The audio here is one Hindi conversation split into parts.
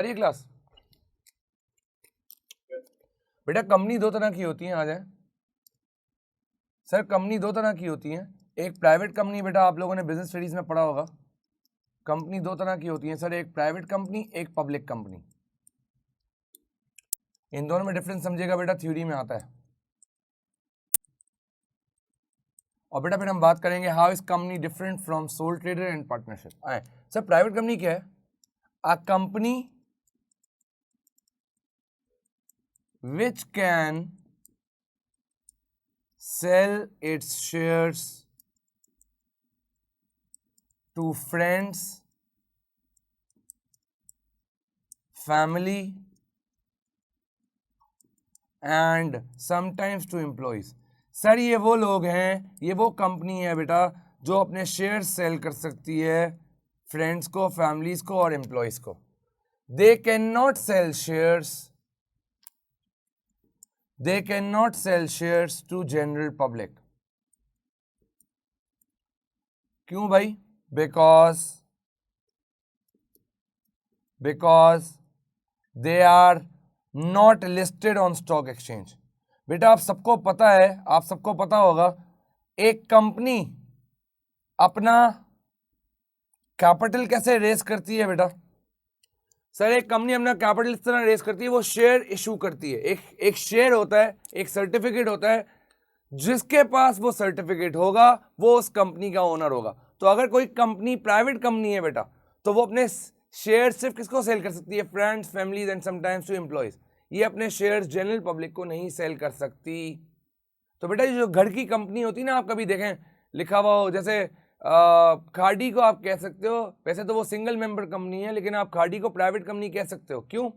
करिए क्लास। बेटा कंपनी दो तरह की होती है, आ जाए सर। कंपनी दो तरह की होती है, एक प्राइवेट कंपनी, बेटा आप लोगों ने बिजनेस स्टडीज में पढ़ा होगा। कंपनी दो तरह की होती है सर, एक प्राइवेट कंपनी, एक पब्लिक कंपनी। इन दोनों में डिफरेंस समझिएगा बेटा, थ्योरी में आता है। और बेटा फिर हम बात करेंगे how is company different from soul trader and partnership. आए सर, प्राइवेट कंपनी क्या है? A company which can sell its shares to friends, family and sometimes to employees। Sir ये वो लोग हैं, ये वो कंपनी है बेटा जो अपने शेयर सेल कर सकती है फ्रेंड्स को, फैमिलीज को और एम्प्लॉयज को। They can not sell shares, they cannot sell shares to general public। क्यों भाई? because they are not listed on stock exchange। बेटा आप सबको पता है, आप सबको पता होगा, एक कंपनी अपना कैपिटल कैसे रेस करती है बेटा? सर एक कंपनी अपना कैपिटल इस तरह रेस करती है, वो शेयर इशू करती है। एक शेयर होता है, एक सर्टिफिकेट होता है, जिसके पास वो सर्टिफिकेट होगा वो उस कंपनी का ओनर होगा। तो अगर कोई कंपनी प्राइवेट कंपनी है बेटा, तो वो अपने शेयर सिर्फ किसको सेल कर सकती है? Friends, families and sometimes to employees. ये अपने शेयर जनरल पब्लिक को नहीं सेल कर सकती। तो बेटा ये जो घर की कंपनी होती है ना, आप कभी देखें लिखा हुआ हो, जैसे खाड़ी को आप कह सकते हो, वैसे तो वो सिंगल मेंबर कंपनी है, लेकिन आप खाड़ी को प्राइवेट कंपनी कह सकते हो। क्यों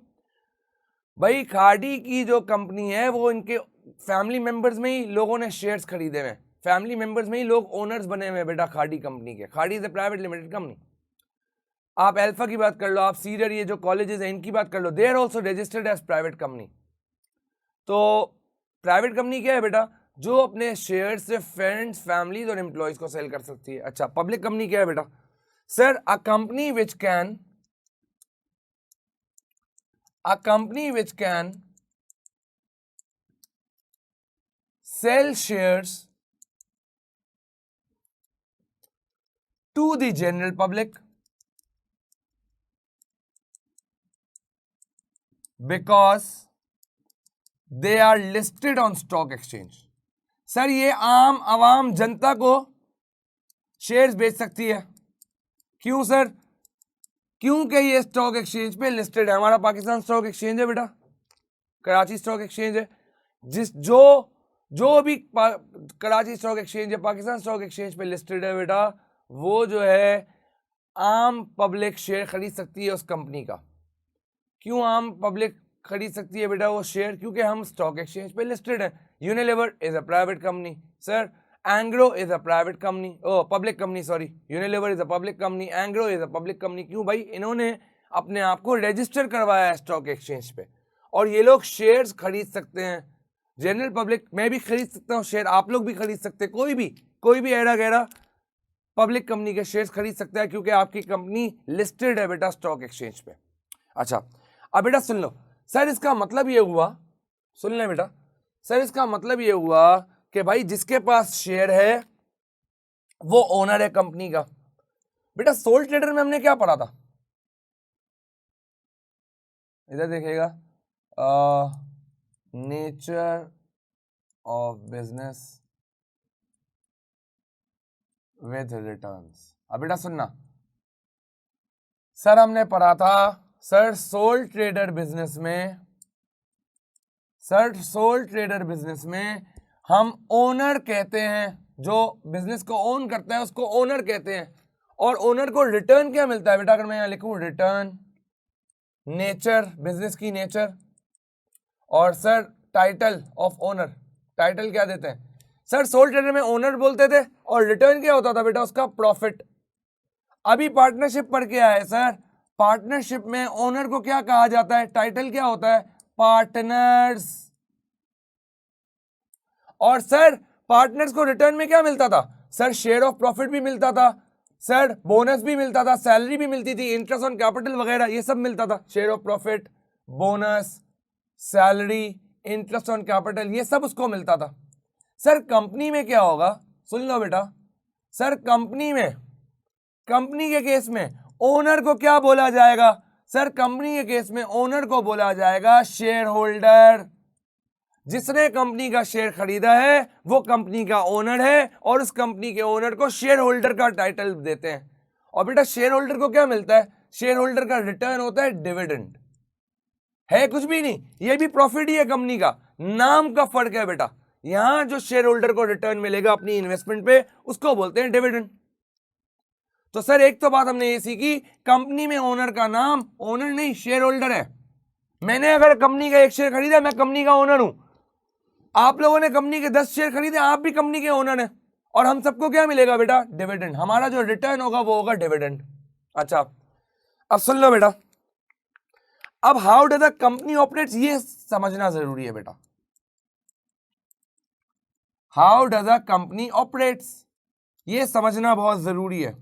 भाई? खाड़ी की जो कंपनी है वो इनके फैमिली मेंबर्स में ही लोगों ने शेयर्स खरीदे हुए, फैमिली मेंबर्स में ही लोग ओनर्स बने हुए बेटा खाड़ी कंपनी के। खाड़ी is a private limited company. आप अल्फा की बात कर लो, आप सीडर, ये जो कॉलेजेस हैं इनकी बात कर लो, they are also registered as private company. तो प्राइवेट कंपनी क्या है बेटा? जो अपने शेयर से फ्रेंड्स, फैमिलीज और एम्प्लॉयज को सेल कर सकती है। अच्छा, पब्लिक कंपनी क्या है बेटा? Sir a company which can sell shares to the general public because they are listed on stock exchange। Sir ये आम आवाम जनता को शेयर्स बेच सकती है। क्यों सर? क्योंकि ये स्टॉक एक्सचेंज पे लिस्टेड है। हमारा पाकिस्तान स्टॉक एक्सचेंज है बेटा, कराची स्टॉक एक्सचेंज है। जो भी कराची स्टॉक एक्सचेंज है, पाकिस्तान स्टॉक एक्सचेंज पे लिस्टेड है बेटा, वो जो है आम पब्लिक शेयर खरीद सकती है उस कंपनी का। क्यों आम पब्लिक खरीद सकती है बेटा वो शेयर? क्योंकि हम स्टॉक एक्सचेंज पे लिस्टेड है। Unilever is a private company sir, Engro is a private company, oh public company, sorry, Unilever is a public company, Engro is a public company. क्यों भाई? इन्होंने अपने आप को रजिस्टर करवाया है स्टॉक एक्सचेंज पे, और ये लोग शेयर्स खरीद सकते हैं। जनरल पब्लिक, मैं भी खरीद सकता हूँ शेयर, आप लोग भी खरीद सकते हैं, कोई भी ऐरा गैरा पब्लिक कंपनी के शेयर्स खरीद सकता है, क्योंकि आपकी कंपनी लिस्टेड है बेटा स्टॉक एक्सचेंज पे। अच्छा अब बेटा सुन लो, सर इसका मतलब ये हुआ, सुन ले बेटा, सर इसका मतलब ये हुआ कि भाई जिसके पास शेयर है वो ओनर है कंपनी का। बेटा सोल ट्रेडर में हमने क्या पढ़ा था? इधर देखिएगा, nature of business with returns. अब बेटा सुनना, सर हमने पढ़ा था, सर सोल ट्रेडर बिजनेस में हम ओनर कहते हैं, जो बिजनेस को ओन करता है उसको ओनर कहते हैं। और ओनर को रिटर्न क्या मिलता है बेटा? अगर मैं यहां लिखूं रिटर्न, नेचर, बिजनेस की नेचर, और sir title of owner, title क्या देते हैं? सर सोल ट्रेडर में ओनर बोलते थे, और रिटर्न क्या होता था बेटा? उसका प्रॉफिट। अभी पार्टनरशिप पर क्या है सर? पार्टनरशिप में ओनर को क्या कहा जाता है? टाइटल क्या होता है? पार्टनर्स। और सर पार्टनर्स को रिटर्न में क्या मिलता था? सर शेयर ऑफ प्रॉफिट भी मिलता था, सर बोनस भी मिलता था, सैलरी भी मिलती थी, इंटरेस्ट ऑन कैपिटल वगैरह ये सब मिलता था, share of profit, bonus, salary, interest on capital ये सब उसको मिलता था। सर कंपनी में क्या होगा, सुन लो बेटा, सर कंपनी के केस में ओनर को क्या बोला जाएगा, सर कंपनी के केस में ओनर को बोला जाएगा शेयर होल्डर। जिसने कंपनी का शेयर खरीदा है वो कंपनी का ओनर है और उस कंपनी के ओनर को शेयर होल्डर का टाइटल देते हैं। और बेटा शेयर होल्डर को क्या मिलता है, शेयर होल्डर का रिटर्न होता है डिविडेंड, है कुछ भी नहीं, ये भी प्रॉफिट ही है कंपनी का, नाम का फर्क है बेटा। यहां जो शेयर होल्डर को रिटर्न मिलेगा अपनी इन्वेस्टमेंट पे उसको बोलते हैं डिविडेंड। तो सर एक तो बात हमने ये सीखी, कंपनी में ओनर का नाम ओनर नहीं शेयर होल्डर है। मैंने अगर कंपनी का एक शेयर खरीदा मैं कंपनी का ओनर हूं, आप लोगों ने कंपनी के 10 शेयर खरीदे आप भी कंपनी के ओनर हैं, और हम सबको क्या मिलेगा बेटा, डिविडेंड, हमारा जो रिटर्न होगा वो होगा डिविडेंड। अच्छा अब सुन लो बेटा, अब how does the company operates ये समझना जरूरी है बेटा। How does the company operates ये समझना बहुत जरूरी है।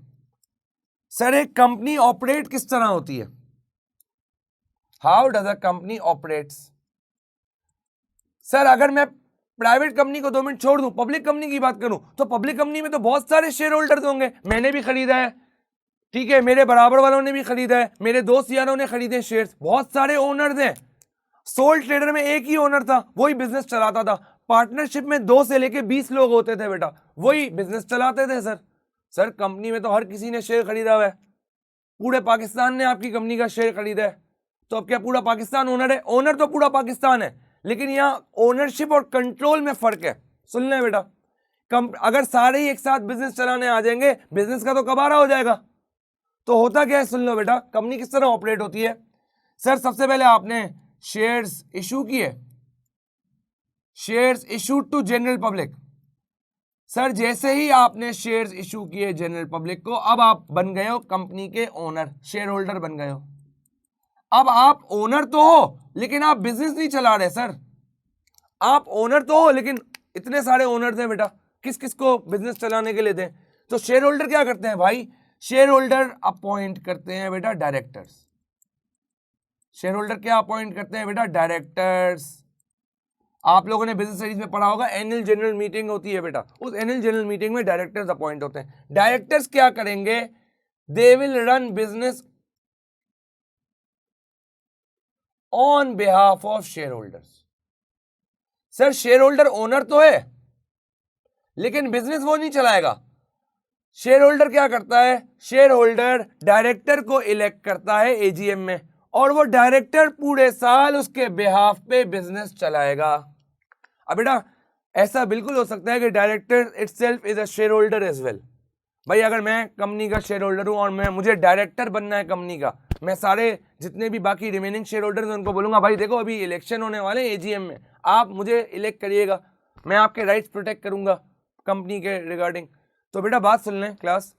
सर एक कंपनी ऑपरेट किस तरह होती है, how does the company operates. Sir अगर मैं प्राइवेट कंपनी को 2 मिनट छोड़ दूं, पब्लिक कंपनी की बात करूं, तो पब्लिक कंपनी में तो बहुत सारे शेयर होल्डर्स होंगे, मैंने भी खरीदा है, ठीक है, मेरे बराबर वालों ने भी खरीदा है, मेरे दोस्त यारों ने खरीदे शेयर्स, बहुत सारे ओनर्स हैं। सोल ट्रेडर में एक ही ओनर था, वही बिजनेस चलाता था। पार्टनरशिप में 2 से लेके 20 लोग होते थे बेटा, वही बिजनेस चलाते थे। सर कंपनी में तो हर किसी ने शेयर खरीदा हुआ है, पूरे पाकिस्तान ने आपकी कंपनी का शेयर खरीदा है, तो अब क्या पूरा पाकिस्तान ओनर है, ओनर तो पूरा पाकिस्तान है, लेकिन यहां ओनरशिप और कंट्रोल में फर्क है। सुन ले बेटा, अगर सारे ही एक साथ बिजनेस चलाने आ जाएंगे बिजनेस का तो कबाड़ा हो जाएगा। तो होता क्या है, सुन लो बेटा, कंपनी किस तरह ऑपरेट होती है। सर सबसे पहले आपने शेयर्स इशू किए, shares issued to general public. Sir जैसे ही आपने शेयर्स इशू किए जनरल पब्लिक को, अब आप बन गए हो कंपनी के ओनर, शेयर होल्डर बन गए हो। अब आप ओनर तो हो लेकिन आप बिजनेस नहीं चला रहे। सर आप ओनर तो हो लेकिन इतने सारे ओनर्स हैं बेटा, किस किस को बिजनेस चलाने के लिए थे। तो शेयर होल्डर क्या करते हैं भाई, शेयर होल्डर अपॉइंट करते हैं बेटा डायरेक्टर्स। शेयर होल्डर क्या अपॉइंट करते हैं बेटा, डायरेक्टर्स। आप लोगों ने बिजनेस स्टडीज में पढ़ा होगा, एनुअल जनरल मीटिंग होती है बेटा, उस एनुअल जनरल मीटिंग में डायरेक्टर्स अपॉइंट होते हैं। डायरेक्टर्स क्या करेंगे, they will run business on behalf of share holders. Sir share holder owner तो है लेकिन बिजनेस वो नहीं चलाएगा। शेयर होल्डर क्या करता है, शेयर होल्डर डायरेक्टर को इलेक्ट करता है एजीएम में, और वो डायरेक्टर पूरे साल उसके बिहाफ पे बिजनेस चलाएगा। अब बेटा ऐसा बिल्कुल हो सकता है कि director itself is a shareholder as well. भाई अगर मैं कंपनी का शेयर होल्डर हूं और मुझे डायरेक्टर बनना है कंपनी का, मैं सारे जितने भी बाकी रिमेनिंग शेयर होल्डर्स हैं उनको बोलूंगा भाई देखो अभी इलेक्शन होने वाले हैं एजीएम में, आप मुझे इलेक्ट करिएगा, मैं आपके राइट्स प्रोटेक्ट करूंगा कंपनी के रिगार्डिंग। तो बेटा बात सुन लें क्लास,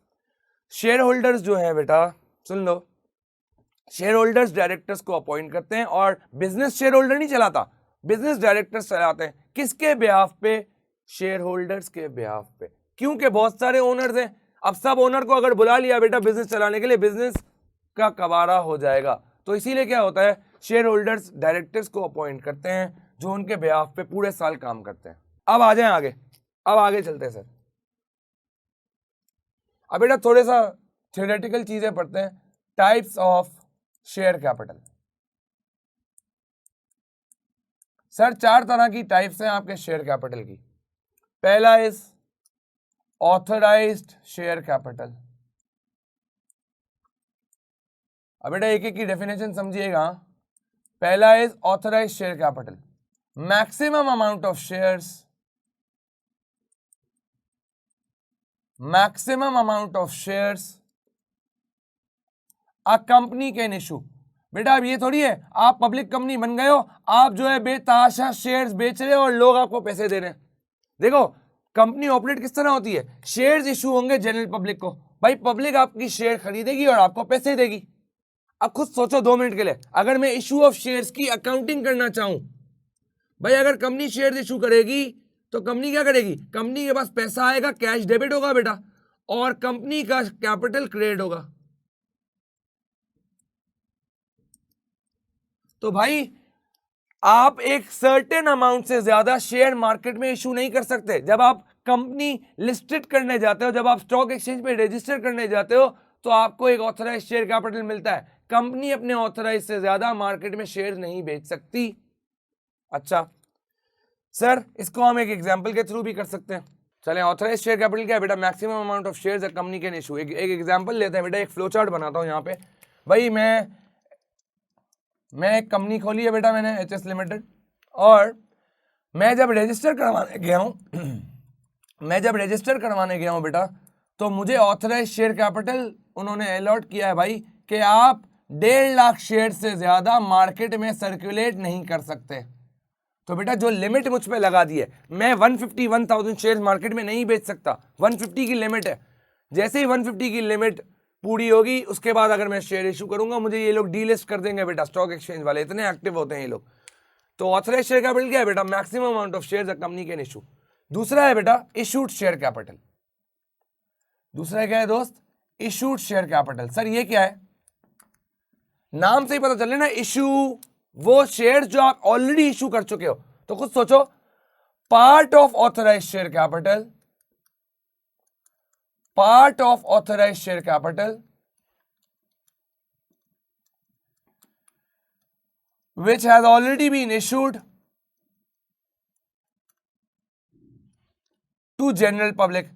शेयर होल्डर्स जो है बेटा सुन लो, शेयर होल्डर्स डायरेक्टर्स को अपॉइंट करते हैं और बिजनेस शेयर होल्डर नहीं चलाता, बिजनेस डायरेक्टर्स चलाते हैं। किसके बिहाफ पे, शेयर होल्डर्स के बिहाफ पे, क्योंकि बहुत सारे ओनर्स हैं। अब सब ओनर को अगर बुला लिया बेटा बिजनेस चलाने के लिए, बिजनेस का कबाड़ा हो जाएगा। तो इसीलिए क्या होता है, शेयर होल्डर्स डायरेक्टर्स को अपॉइंट करते हैं जो उनके बिहाफ पे पूरे साल काम करते हैं। अब आ जाएं आगे, अब आगे चलते हैं सर। अब बेटा थोड़े सा थ्योरेटिकल चीजें पढ़ते हैं। Types of share capital. Sir 4 तरह की टाइप्स हैं आपके शेयर कैपिटल की। पहला इज ऑथराइज्ड शेयर कैपिटल। अब बेटा एक एक की डेफिनेशन समझिएगा। पहला is authorised share capital, maximum amount of shares, maximum amount of shares a company can issue. बेटा अब ये थोड़ी है आप पब्लिक कंपनी बन गए हो, आप जो है बेतहाशा शेयर्स बेच रहे हो और लोग आपको पैसे दे रहे हैं। देखो कंपनी ऑपरेट किस तरह होती है, शेयर्स इशू होंगे जनरल पब्लिक को, भाई पब्लिक आपकी शेयर खरीदेगी और आपको पैसे देगी। अब खुद सोचो 2 मिनट के लिए, अगर मैं इशू ऑफ शेयर्स की अकाउंटिंग करना चाहूं, भाई अगर कंपनी शेयर्स इशू करेगी तो कंपनी क्या करेगी, कंपनी के पास पैसा आएगा, कैश डेबिट होगा बेटा, और कंपनी का कैपिटल क्रिएट होगा। तो भाई आप एक सर्टेन अमाउंट से ज्यादा शेयर मार्केट में इशू नहीं कर सकते। जब आप कंपनी लिस्टेड करने जाते हो, जब आप स्टॉक एक्सचेंज पे रजिस्टर करने जाते हो, तो आपको एक ऑथराइज शेयर कैपिटल मिलता है। कंपनी अपने ऑथराइज से ज्यादा मार्केट में शेयर नहीं बेच सकती। अच्छा सर, इसको हम एक एग्जांपल के थ्रू भी कर सकते हैं। चलें, ऑथराइज शेयर कैपिटल क्या है बेटा? Maximum amount of shares a company can issue. एक एग्जांपल लेते हैं बेटा, एक फ्लो चार्ट बनाता हूं यहाँ पे। भाई मैं एक कंपनी खोली है बेटा, मैंने HS लिमिटेड, और मैं जब रजिस्टर करवाने गया हूं बेटा, तो मुझे ऑथराइज शेयर कैपिटल उन्होंने अलॉट किया है भाई कि आप 1.5 लाख शेयर से ज्यादा मार्केट में सर्कुलेट नहीं कर सकते। तो बेटा जो लिमिट मुझ पे लगा दी है, मैं 151,000 शेयर मार्केट में नहीं बेच सकता। 150 की लिमिट है। जैसे ही 150 की लिमिट पूरी होगी, उसके बाद अगर मैं शेयर इशू करूंगा, मुझे ये लोग डीलिस्ट कर देंगे बेटा। स्टॉक एक्सचेंज वाले इतने एक्टिव होते हैं ये लोग। तो ऑथराइज शेयर कैपिटल क्या है बेटा? Maximum amount of shares a company can issue. दूसरा है बेटा इशूड शेयर कैपिटल। दूसरा क्या है दोस्त? Issued share capital. सर ये क्या है? नाम से ही पता चले ना, इशू, वो शेयर जो आप ऑलरेडी इशू कर चुके हो। तो खुद सोचो, part of authorise share capital, part of authorise share capital which has already been issued to general public।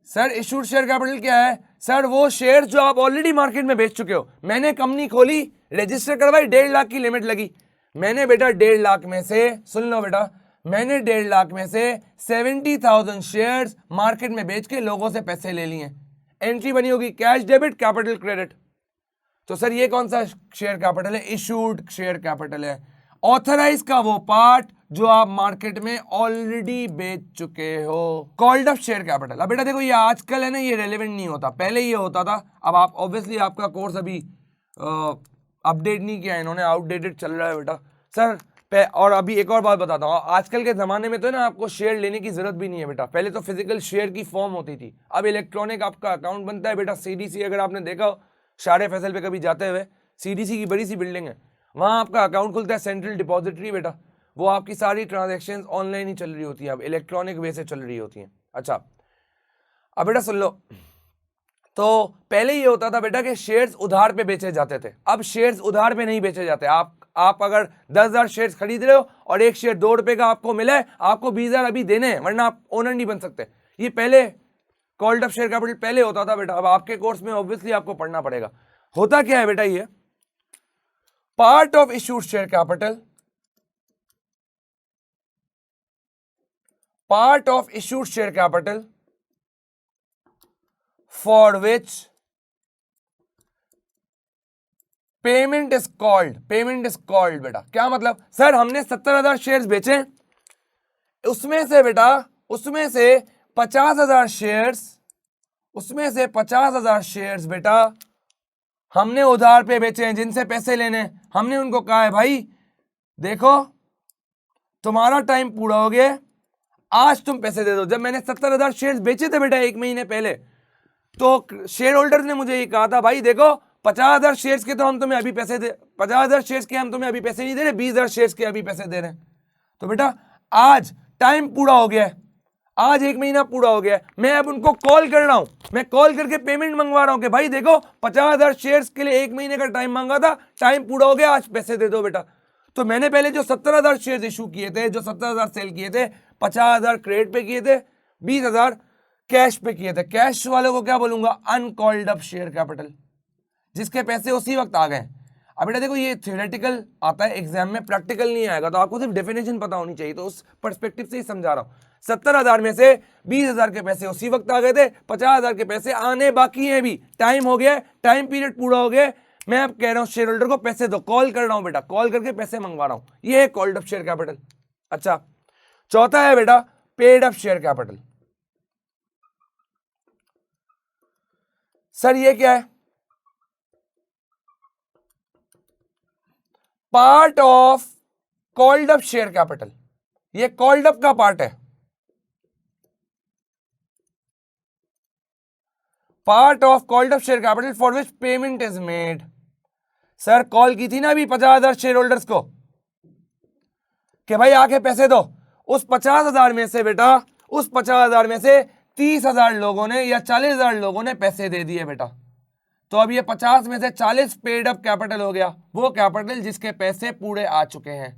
Sir issued share capital क्या है? सर वो शेयर जो आप ऑलरेडी मार्केट में बेच चुके हो। मैंने कंपनी खोली, रजिस्टर करवाई, 1.5 लाख की लिमिट लगी। मैंने बेटा 1.5 लाख में से, सुन लो बेटा, मैंने 1.5 लाख में से 70,000 शेयर्स मार्केट में बेच के लोगों से पैसे ले लिए। एंट्री बनी होगी कैश डेबिट, कैपिटल क्रेडिट। तो सर ये कौन सा शेयर कैपिटल है? इशूड शेयर कैपिटल है। ऑथराइज का वो पार्ट जो आप मार्केट में ऑलरेडी बेच चुके हो, कॉल्ड अप शेयर कैपिटल। अब बेटा देखो, ये आजकल है ना, ये रेलेवेंट नहीं होता, पहले ये होता था। अब आप ऑब्वियसली आपका कोर्स अभी अपडेट नहीं किया इन्होंने, आउटडेटेड चल रहा है बेटा। सर और अभी एक और बात बताता हूँ, आजकल के ज़माने में तो ना आपको शेयर लेने की ज़रूरत भी नहीं है बेटा। पहले तो फिजिकल शेयर की फॉर्म होती थी, अब इलेक्ट्रॉनिक आपका अकाउंट बनता है बेटा। CDC अगर आपने देखा हो शारे फैसल पे कभी जाते हुए, CDC की बड़ी सी बिल्डिंग है, वहाँ आपका अकाउंट खुलता है, सेंट्रल डिपॉजिटरी बेटा। वो आपकी सारी ट्रांजेक्शन ऑनलाइन ही चल रही होती हैं, अब इलेक्ट्रॉनिक वे से चल रही होती हैं। अच्छा अब बेटा सुन लो, तो पहले ये होता था बेटा कि शेयर्स उधार पे बेचे जाते थे। अब शेयर्स उधार पे नहीं बेचे जाते। आप अगर 10,000 शेयर्स खरीद रहे हो और एक शेयर 2 रुपए का आपको मिला है, आपको 20,000 अभी देने हैं, वरना आप ओनर नहीं बन सकते। ये पहले कॉल्ड अप शेयर कैपिटल पहले होता था बेटा। अब आपके कोर्स में ऑब्वियसली आपको पढ़ना पड़ेगा। होता क्या है बेटा? ये part of issued share capital, part of issued share capital for which payment is called बेटा। क्या मतलब? सर हमने 70,000 शेयर्स बेचे, उसमें से बेटा, उसमें से 50,000 शेयर्स, उसमें से 50,000 शेयर्स बेटा हमने उधार पे बेचे हैं, जिनसे पैसे लेने। हमने उनको कहा है भाई देखो तुम्हारा टाइम पूरा हो गया, आज तुम पैसे दे दो। जब मैंने 70,000 शेयर्स बेचे थे बेटा 1 महीने पहले, तो शेयर होल्डर ने मुझे ये कहा था भाई देखो 50,000 शेयर्स के तो हम तुम्हें अभी पैसे दे, 50,000 शेयर्स के हम तुम्हें अभी पैसे नहीं दे रहे, 20,000 शेयर्स के अभी पैसे दे रहे हैं। तो बेटा आज टाइम पूरा हो गया है, आज 1 महीना पूरा हो गया है, मैं अब उनको कॉल कर रहा हूं, मैं कॉल करके पेमेंट मंगवा रहा हूं कि भाई देखो 50,000 शेयर्स के लिए 1 महीने का टाइम मांगा था, टाइम पूरा हो गया, आज पैसे दे दो बेटा। तो मैंने पहले जो 70,000 शेयर्स इशू किए थे, जो 70,000 सेल किए थे, 50,000 क्रेडिट पे किए थे, 20,000 कैश पे किए थे। कैश वालों को क्या बोलूंगा? अनकॉल्ड अप शेयर कैपिटल, जिसके पैसे उसी वक्त आ गए। अब बेटा देखो ये थ्योरेटिकल आता है एग्जाम में, प्रैक्टिकल नहीं आएगा, तो आपको सिर्फ डेफिनेशन पता होनी चाहिए। तो उस पर्सपेक्टिव से ही समझा रहा हूं। 70,000 में से 20,000 के पैसे उसी वक्त आ गए थे, 50,000 के पैसे आने बाकी हैं, भी टाइम हो गया, टाइम पीरियड पूरा हो गया। मैं अब कह रहा हूं शेयर होल्डर को पैसे दो, कॉल कर रहा हूं बेटा, कॉल करके पैसे मंगवा रहा हूं। ये है कॉल्ड अप शेयर कैपिटल। अच्छा चौथा है बेटा paid up share capital. Sir ये क्या है? Part of called up share capital. ये कॉल्ड अप का पार्ट है। Part of called up share capital for which payment is made. Sir call की थी ना अभी 50,000 शेयर होल्डर्स को कि भाई आके पैसे दो, उस 50,000 में से बेटा, उस 50,000 में से 30,000 लोगों ने या 40,000 लोगों ने पैसे दे दिए बेटा। तो अब ये 50 में से 40 पेड अप कैपिटल हो गया, वो कैपिटल जिसके पैसे पूरे आ चुके हैं।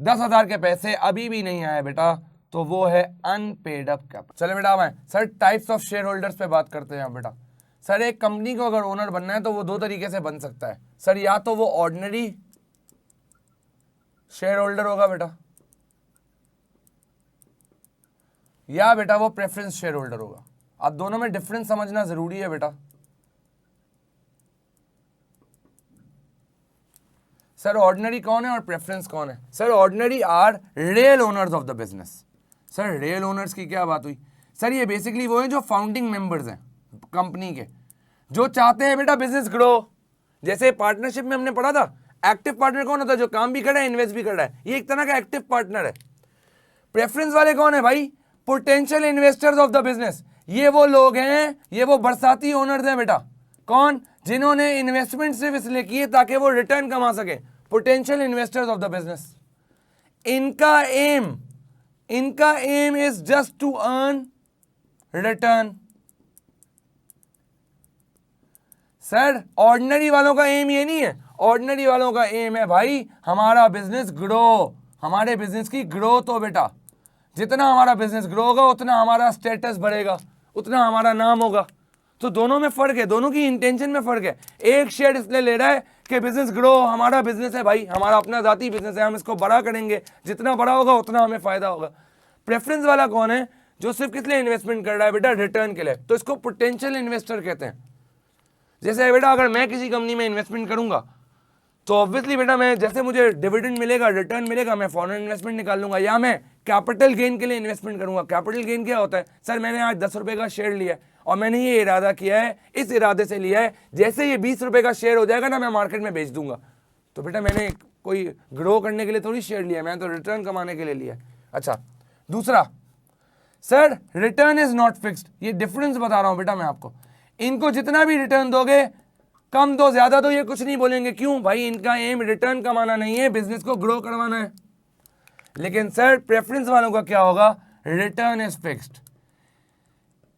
10,000 के पैसे अभी भी नहीं आए बेटा, तो वो है अनपेड अप कैपिटल। चले बेटा मैं sir types of share holders पे बात करते हैं बेटा। सर एक कंपनी को अगर ओनर बनना है तो वो दो तरीके से बन सकता है सर, या तो वो ऑर्डिनरी शेयर होल्डर होगा बेटा, या बेटा वो प्रेफरेंस शेयर होल्डर होगा। अब दोनों में डिफरेंस समझना जरूरी है बेटा। सर ऑर्डिनरी कौन है और प्रेफरेंस कौन है? Sir ordinary are real owners of the business. Sir real owners की क्या बात हुई? सर ये बेसिकली वो हैं जो फाउंडिंग मेंबर्स हैं कंपनी के, जो चाहते हैं बेटा बिजनेस ग्रो। जैसे पार्टनरशिप में हमने पढ़ा था, एक्टिव पार्टनर कौन होता है? जो काम भी कर रहा है, इन्वेस्ट भी कर रहा है, ये एक तरह का एक्टिव पार्टनर है। प्रेफरेंस वाले कौन है भाई? Potential investors of the business. ये वो लोग हैं, ये वो बरसाती ओनर्स हैं बेटा। कौन? जिन्होंने इन्वेस्टमेंट सिर्फ इसलिए किए ताकि वो रिटर्न कमा सके। Potential investors of the business. इनका aim is just to earn return. Sir ordinary वालों का एम ये नहीं है, ऑर्डिनरी वालों का एम है भाई हमारा बिजनेस ग्रो, हमारे बिजनेस की ग्रोथ हो बेटा। जितना हमारा बिजनेस ग्रो होगा उतना हमारा स्टेटस बढ़ेगा, उतना हमारा नाम होगा। तो दोनों में फर्क है, दोनों की इंटेंशन में फर्क है। एक शेयर इसलिए ले रहा है कि बिजनेस ग्रो, हमारा बिजनेस है भाई, हमारा अपना जाती बिजनेस है, हम इसको बड़ा करेंगे, जितना बड़ा होगा उतना हमें फायदा होगा। प्रेफरेंस वाला कौन है? जो सिर्फ किस लिए इन्वेस्टमेंट कर रहा है बेटा? रिटर्न के लिए। तो इसको पोटेंशियल इन्वेस्टर कहते हैं। जैसे बेटा अगर मैं किसी कंपनी में इन्वेस्टमेंट करूंगा तो ऑब्वियसली बेटा मैं, जैसे मुझे डिविडेंड मिलेगा, रिटर्न मिलेगा, मैं फॉरेन इन्वेस्टमेंट निकाल लूंगा, या मैं कैपिटल गेन के लिए इन्वेस्टमेंट करूंगा। कैपिटल गेन क्या होता है? सर मैंने आज 10 रुपए का शेयर लिया और मैंने ये इरादा किया है, इस इरादे से लिया है जैसे ये 20 रुपए का शेयर हो जाएगा ना, मैं मार्केट में बेच दूंगा। तो बेटा मैंने कोई ग्रो करने के लिए थोड़ी शेयर लिया, मैं तो रिटर्न कमाने के लिए लिया। अच्छा दूसरा, sir return is not fixed. ये डिफरेंस बता रहा हूं बेटा मैं आपको। इनको जितना भी रिटर्न दोगे, कम दो ज्यादा दो, ये कुछ नहीं बोलेंगे। क्यों भाई? इनका एम रिटर्न कमाना नहीं है, बिजनेस को ग्रो करवाना है। लेकिन सर प्रेफरेंस वालों का क्या होगा? Return is fixed.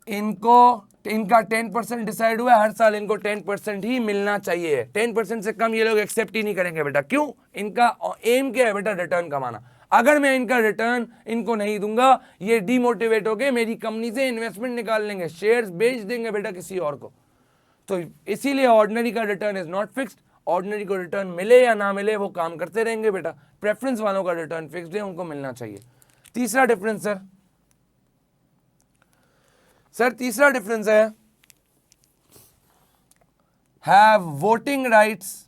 इनका 10% डिसाइड हुआ है, हर साल इनको 10% ही मिलना चाहिए। 10% से कम ये लोग एक्सेप्ट ही नहीं करेंगे बेटा। क्यों? इनका एम क्या है बेटा? रिटर्न कमाना। अगर मैं इनका रिटर्न इनको नहीं दूंगा, ये डीमोटिवेट होकर मेरी कंपनी से इन्वेस्टमेंट निकाल लेंगे, शेयर्स बेच देंगे बेटा किसी और को। तो इसीलिए ऑर्डिनरी का return is not fixed. Ordinary को रिटर्न मिले या ना मिले वो काम करते रहेंगे बेटा। प्रेफरेंस वालों का रिटर्न फिक्स्ड है, उनको मिलना चाहिए। तीसरा डिफरेंस सर तीसरा डिफरेंस है have voting rights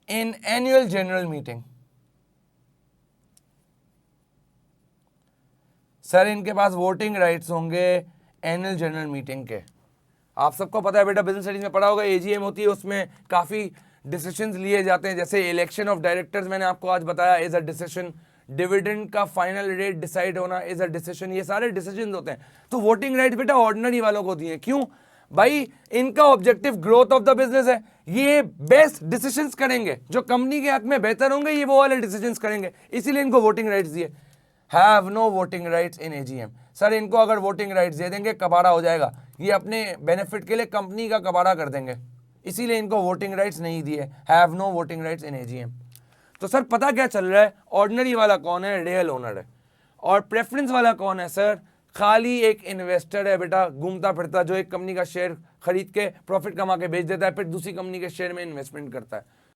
in annual general meeting. Sir इनके पास वोटिंग राइट्स होंगे एनुअल जनरल मीटिंग के। आप सबको पता है बेटा, बिजनेस स्टडीज में पढ़ा होगा, एजीएम होती है, उसमें काफ़ी डिसीजंस लिए जाते हैं। जैसे इलेक्शन ऑफ डायरेक्टर्स मैंने आपको आज बताया इज अ डिसीजन, डिविडेंड का फाइनल रेट डिसाइड होना इज अ डिसीजन, ये सारे डिसीजन होते हैं। तो वोटिंग राइट्स बेटा ऑर्डिनरी वालों को दिए। क्यों भाई? इनका objective growth of the business है, ये बेस्ट डिसीजंस करेंगे, जो कंपनी के हक में बेहतर होंगे ये वो वाले डिसीजंस करेंगे, इसीलिए इनको वोटिंग राइट्स दिए। Have no voting rights in AGM. Sir इनको अगर वोटिंग राइट्स दे देंगे कबाड़ा हो जाएगा, ये अपने बेनिफिट के लिए कंपनी का कबाड़ा कर देंगे, इसीलिए इनको वोटिंग राइट्स नहीं दिए। Have no voting rights in AGM. तो सर पता क्या चल रहा है? ऑर्डिनरी वाला कौन है? रियल ओनर है। और प्रेफरेंस वाला कौन है? सर खाली एक इन्वेस्टर है बेटा, घूमता फिरता, जो एक कंपनी का शेयर खरीद के प्रॉफिट कमा के बेच देता है, फिर दूसरी कंपनी के शेयर में इन्वेस्टमेंट करता है।